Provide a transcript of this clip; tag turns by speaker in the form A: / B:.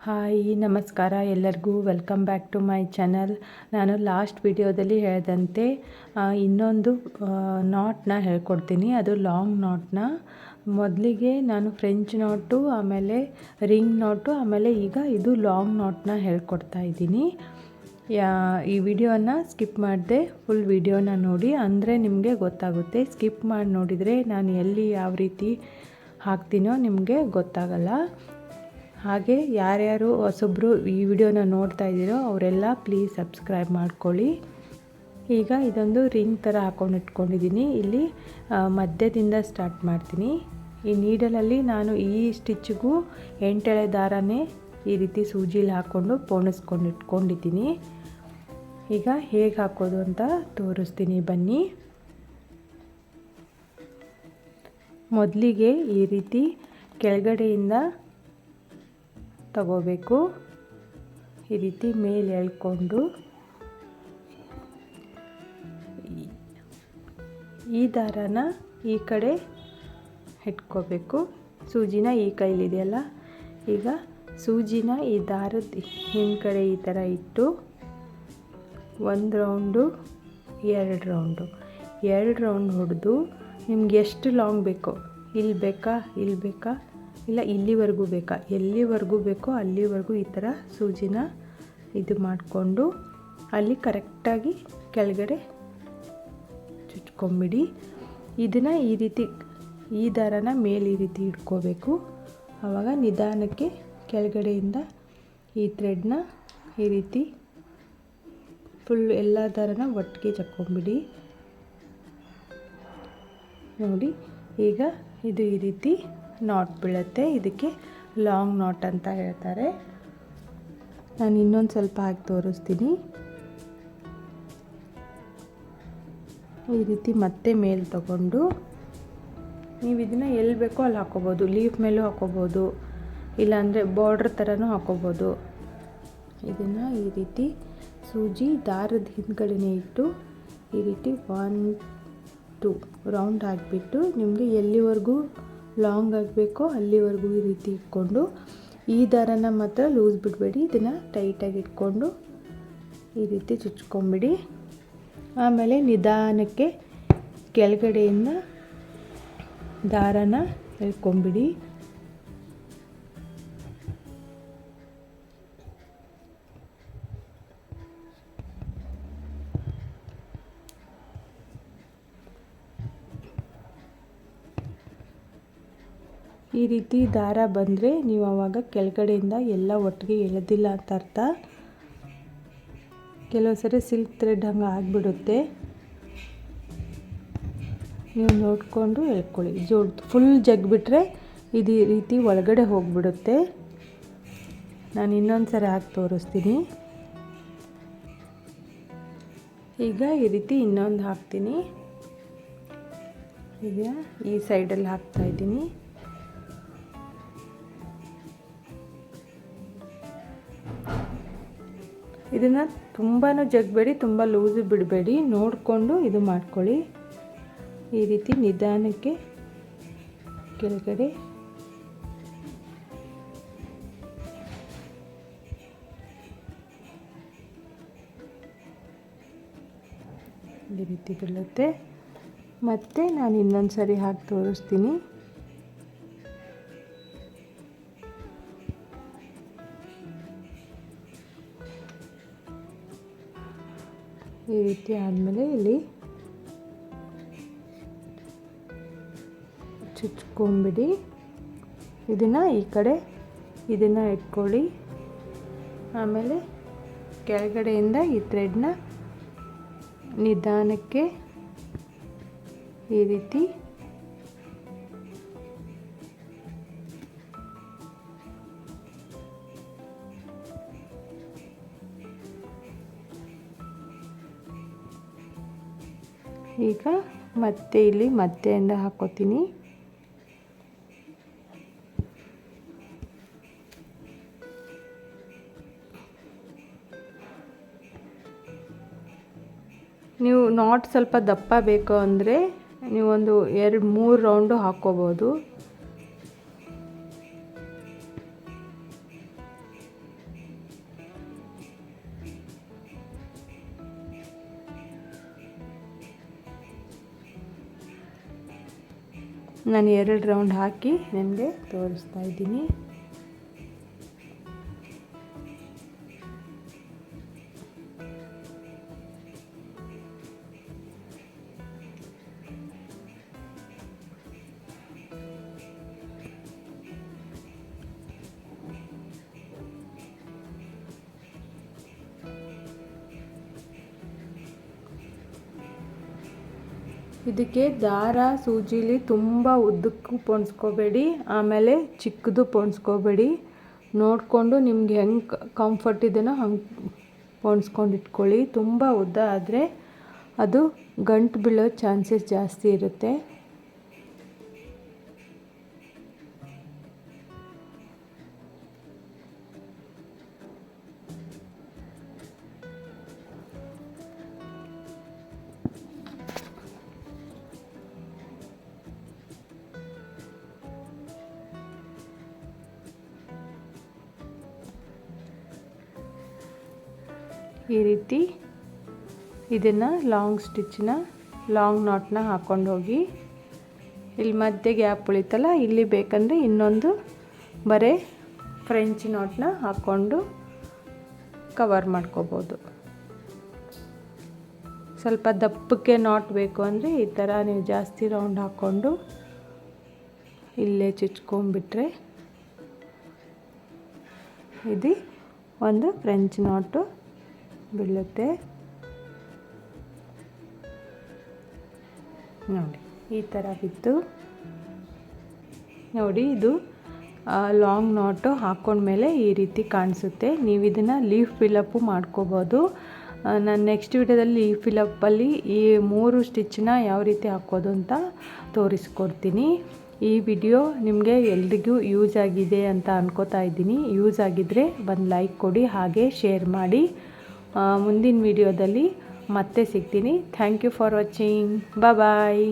A: Hi ನಮಸ್ಕಾರ ಎಲ್ಲರಿಗೂ welcome back to my channel. ನಾನು ಲಾಸ್ಟ್ ವಿಡಿಯೋದಲ್ಲಿ ಹೇಳಿದಂತೆ ಇನ್ನೊಂದು ನಾಟ್ನ ಹೇಳ್ಕೊಡ್ತೀನಿ. ಅದು ಲಾಂಗ್ ನಾಟ್ನ. ಮೊದಲಿಗೆ ನಾನು ಫ್ರೆಂಚ್ ನಾಟು, ಆಮೇಲೆ ರಿಂಗ್ ನಾಟು, ಆಮೇಲೆ ಈಗ ಇದು ಲಾಂಗ್ ನಾಟ್ನ ಹೇಳ್ಕೊಡ್ತಾ ಇದ್ದೀನಿ. ಈ ವಿಡಿಯೋನ ಸ್ಕಿಪ್ ಮಾಡಿದೆ, ಫುಲ್ ವಿಡಿಯೋನ ನೋಡಿ, ಅಂದರೆ ನಿಮಗೆ ಗೊತ್ತಾಗುತ್ತೆ. ಸ್ಕಿಪ್ ಮಾಡಿ ನೋಡಿದರೆ ನಾನು ಎಲ್ಲಿ ಯಾವ ರೀತಿ ಹಾಕ್ತೀನೋ ನಿಮಗೆ ಗೊತ್ತಾಗಲ್ಲ. ಹಾಗೆ ಯಾರ್ಯಾರು ಹೊಸಬ್ರು ಈ ವಿಡಿಯೋನ ನೋಡ್ತಾ ಇದ್ದೀರೋ ಅವರೆಲ್ಲ ಪ್ಲೀಸ್ ಸಬ್ಸ್ಕ್ರೈಬ್ ಮಾಡ್ಕೊಳ್ಳಿ. ಈಗ ಇದೊಂದು ರಿಂಗ್ ಥರ ಹಾಕೊಂಡು ಇಟ್ಕೊಂಡಿದ್ದೀನಿ. ಇಲ್ಲಿ ಮಧ್ಯದಿಂದ ಸ್ಟಾರ್ಟ್ ಮಾಡ್ತೀನಿ. ಈ ನೀಡಲಲ್ಲಿ ನಾನು ಈ ಸ್ಟಿಚ್ಚಿಗೂ 8 ಎಳೆ ದಾರನೇ ಈ ರೀತಿ ಸೂಜಿಲಿ ಹಾಕ್ಕೊಂಡು ಪೋಣಿಸ್ಕೊಂಡು ಇಟ್ಕೊಂಡಿದ್ದೀನಿ. ಈಗ ಹೇಗೆ ಹಾಕೋದು ಅಂತ ತೋರಿಸ್ತೀನಿ ಬನ್ನಿ. ಮೊದಲಿಗೆ ಈ ರೀತಿ ಕೆಳಗಡೆಯಿಂದ ತಗೋಬೇಕು. ಈ ರೀತಿ ಮೇಲೆ ಎಳ್ಕೊಂಡು ಈ ದಾರನ ಈ ಕಡೆ ಇಟ್ಕೋಬೇಕು. ಸೂಜಿನ ಈ ಕೈಲಿದೆಯಲ್ಲ, ಈಗ ಸೂಜಿನ ಈ ದಾರದ ಹಿಂದ್ಗಡೆ ಈ ಥರ ಇಟ್ಟು 1 ರೌಂಡು 2 ರೌಂಡು 2 ರೌಂಡ್ ಹೊಡೆದು ನಿಮ್ಗೆ ಎಷ್ಟು ಲಾಂಗ್ ಬೇಕೋ, ಇಲ್ಲಿ ಬೇಕಾ ಇಲ್ಲ ಇಲ್ಲಿವರೆಗೂ ಬೇಕಾ, ಎಲ್ಲಿವರೆಗೂ ಬೇಕೋ ಅಲ್ಲಿವರೆಗೂ ಈ ಥರ ಸೂಜಿನ ಇದು ಮಾಡಿಕೊಂಡು ಅಲ್ಲಿ ಕರೆಕ್ಟಾಗಿ ಕೆಳಗಡೆ ಚುಚ್ಕೊಂಬಿಡಿ. ಇದನ್ನು ಈ ರೀತಿ ಈ ದಾರನ ಮೇಲೆ ಈ ರೀತಿ ಇಟ್ಕೋಬೇಕು. ಆವಾಗ ನಿಧಾನಕ್ಕೆ ಕೆಳಗಡೆಯಿಂದ ಈ ಥ್ರೆಡ್ನ ಈ ರೀತಿ ಫುಲ್ ಎಲ್ಲ ದಾರನ ಒಟ್ಟಿಗೆ ಚಕ್ಕೊಂಬಿಡಿ. ನೋಡಿ, ಈಗ ಇದು ಈ ರೀತಿ ನಾಟ್ ಬೀಳುತ್ತೆ. ಇದಕ್ಕೆ ಲಾಂಗ್ ನಾಟ್ ಅಂತ ಹೇಳ್ತಾರೆ. ನಾನು ಇನ್ನೊಂದು ಸ್ವಲ್ಪ ಹಾಕಿ ತೋರಿಸ್ತೀನಿ. ಈ ರೀತಿ ಮತ್ತೆ ಮೇಲೆ ತಗೊಂಡು ನೀವು ಇದನ್ನು ಎಲ್ಲಿ ಬೇಕೋ ಅಲ್ಲಿ ಹಾಕೋಬೋದು. ಲೀಫ್ ಮೇಲೂ ಹಾಕೋಬೋದು, ಇಲ್ಲಾಂದರೆ ಬಾರ್ಡ್ರ್ ಥರನೂ ಹಾಕೋಬೋದು. ಇದನ್ನು ಈ ರೀತಿ ಸೂಜಿ ದಾರದ ಹಿಂದ್ಗಡೆನೇ ಇಟ್ಟು ಈ ರೀತಿ 1-2 ರೌಂಡ್ ಹಾಕಿಬಿಟ್ಟು ನಿಮಗೆ ಎಲ್ಲಿವರೆಗೂ ಲಾಂಗ್ ಆಗಬೇಕೋ ಅಲ್ಲಿವರೆಗೂ ಈ ರೀತಿ ಇಟ್ಕೊಂಡು ಈ ದಾರನ ಮಾತ್ರ ಲೂಸ್ ಬಿಡಬೇಡಿ. ಇದನ್ನು ಟೈಟಾಗಿ ಇಟ್ಕೊಂಡು ಈ ರೀತಿ ಚುಚ್ಕೊಂಬಿಡಿ. ಆಮೇಲೆ ನಿಧಾನಕ್ಕೆ ಕೆಳಗಡೆಯಿಂದ ದಾರನ ಎಳ್ಕೊಂಬಿಡಿ. ಈ ರೀತಿ ದಾರ ಬಂದರೆ ನೀವು ಆವಾಗ ಕೆಳಗಡೆಯಿಂದ ಎಲ್ಲ ಒಟ್ಟಿಗೆ ಎಳೆದಿಲ್ಲ ಅಂತ ಅರ್ಥ. ಕೆಲವು ಸರಿ ಸಿಲ್ಕ್ ಥ್ರೆಡ್ ಹಂಗೆ ಆಗಿಬಿಡುತ್ತೆ. ನೀವು ನೋಡಿಕೊಂಡು ಎಳ್ಕೊಳ್ಳಿ. ಫುಲ್ ಜಗ್ಬಿಟ್ರೆ ಇದು ಈ ರೀತಿ ಒಳಗಡೆ ಹೋಗಿಬಿಡುತ್ತೆ. ನಾನು ಇನ್ನೊಂದು ಸರಿ ಹಾಕಿ ತೋರಿಸ್ತೀನಿ. ಈಗ ಈ ರೀತಿ ಇನ್ನೊಂದು ಹಾಕ್ತೀನಿ. ಈಗ ಈ ಸೈಡಲ್ಲಿ ಹಾಕ್ತಾಯಿದ್ದೀನಿ. ಇದನ್ನು ತುಂಬಾ ಜಗ್ಬೇಡಿ, ತುಂಬ ಲೂಸು ಬಿಡಬೇಡಿ, ನೋಡಿಕೊಂಡು ಇದು ಮಾಡ್ಕೊಳ್ಳಿ. ಈ ರೀತಿ ನಿಧಾನಕ್ಕೆ ಕೆಳಗಡೆ ಈ ರೀತಿ ಬೀಳುತ್ತೆ. ಮತ್ತು ನಾನು ಇನ್ನೊಂದು ಸರಿ ಹಾಕಿ ತೋರಿಸ್ತೀನಿ. ಈ ರೀತಿ ಆದಮೇಲೆ ಇಲ್ಲಿ ಚುಚ್ಕೊಂಬಿಡಿ. ಇದನ್ನು ಈ ಕಡೆ ಇದನ್ನು ಇಟ್ಕೊಳ್ಳಿ. ಆಮೇಲೆ ಕೆಳಗಡೆಯಿಂದ ಈ ಥ್ರೆಡ್ನ ನಿಧಾನಕ್ಕೆ ಈ ರೀತಿ ಈಗ ಮತ್ತೆ ಇಲ್ಲಿ ಮಧ್ಯದಿಂದ ಹಾಕೋತೀನಿ. ನೀವು ನಾಟ್ ಸ್ವಲ್ಪ ದಪ್ಪ ಬೇಕು ಅಂದರೆ ನೀವೊಂದು 2-3 ರೌಂಡು ಹಾಕ್ಕೋಬೋದು. ನಾನು 2 ರೌಂಡ್ ಹಾಕಿ ನಿಮಗೆ ತೋರಿಸ್ತಾ ಇದ್ದೀನಿ. ಇದಕ್ಕೆ ದಾರ ಸೂಜಿಲಿ ತುಂಬ ಉದ್ದಕ್ಕೂ ಪೋಣಿಸ್ಕೋಬೇಡಿ, ಆಮೇಲೆ ಚಿಕ್ಕದು ಪೋಣಿಸ್ಕೋಬೇಡಿ. ನೋಡಿಕೊಂಡು ನಿಮ್ಗೆ ಹೆಂಗೆ ಕಂಫರ್ಟ್ ಇದೆಯೋ ಹಂಗೆ ಪೋಣಿಸ್ಕೊಂಡು ಇಟ್ಕೊಳ್ಳಿ. ತುಂಬ ಉದ್ದ ಆದರೆ ಅದು ಗಂಟು ಬೀಳೋ ಚಾನ್ಸಸ್ ಜಾಸ್ತಿ ಇರುತ್ತೆ. ಈ ರೀತಿ ಇದನ್ನು ಲಾಂಗ್ ನಾಟ್ನ ಹಾಕ್ಕೊಂಡು ಹೋಗಿ ಇಲ್ಲಿ ಮಧ್ಯೆ ಗ್ಯಾಪ್ ಉಳಿತಲ್ಲ, ಇಲ್ಲಿ ಬೇಕಂದರೆ ಇನ್ನೊಂದು ಬರೀ ಫ್ರೆಂಚ್ ನಾಟ್ನ ಹಾಕ್ಕೊಂಡು ಕವರ್ ಮಾಡ್ಕೋಬೋದು. ಸ್ವಲ್ಪ ದಪ್ಪಕ್ಕೆ ನಾಟ್ ಬೇಕು ಅಂದರೆ ಈ ಥರ ನೀವು ಜಾಸ್ತಿ ರೌಂಡ್ ಹಾಕ್ಕೊಂಡು ಇಲ್ಲೇ ಚುಚ್ಕೊಂಡ್ಬಿಟ್ರೆ ಇದು ಒಂದು ಫ್ರೆಂಚ್ ನಾಟು ಬೀಳುತ್ತೆ. ನೋಡಿ ಈ ಥರ ಬಿತ್ತು ನೋಡಿ. ಇದು ಲಾಂಗ್ ನಾಟು ಹಾಕ್ಕೊಂಡ್ಮೇಲೆ ಈ ರೀತಿ ಕಾಣಿಸುತ್ತೆ. ನೀವು ಇದನ್ನು ಲೀಫ್ ಫಿಲಪ್ಪು ಮಾಡ್ಕೋಬೋದು. ನಾನು ನೆಕ್ಸ್ಟ್ ವಿಡಿಯೋದಲ್ಲಿ ಲೀಫ್ ಫಿಲಪ್ಪಲ್ಲಿ ಈ 3 ಸ್ಟಿಚ್ಚನ್ನ ಯಾವ ರೀತಿ ಹಾಕೋದು ಅಂತ ತೋರಿಸ್ಕೊಡ್ತೀನಿ. ಈ ವಿಡಿಯೋ ನಿಮಗೆ ಎಲ್ರಿಗೂ ಯೂಸ್ ಆಗಿದೆ ಅಂತ ಅನ್ಕೋತಾ ಇದ್ದೀನಿ. ಯೂಸ್ ಆಗಿದ್ದರೆ ಒಂದು ಲೈಕ್ ಕೊಡಿ, ಹಾಗೆ ಶೇರ್ ಮಾಡಿ. ಮುಂದಿನ ವಿಡಿಯೋದಲ್ಲಿ ಮತ್ತೆ ಸಿಗ್ತೀನಿ. Thank you for watching. Bye.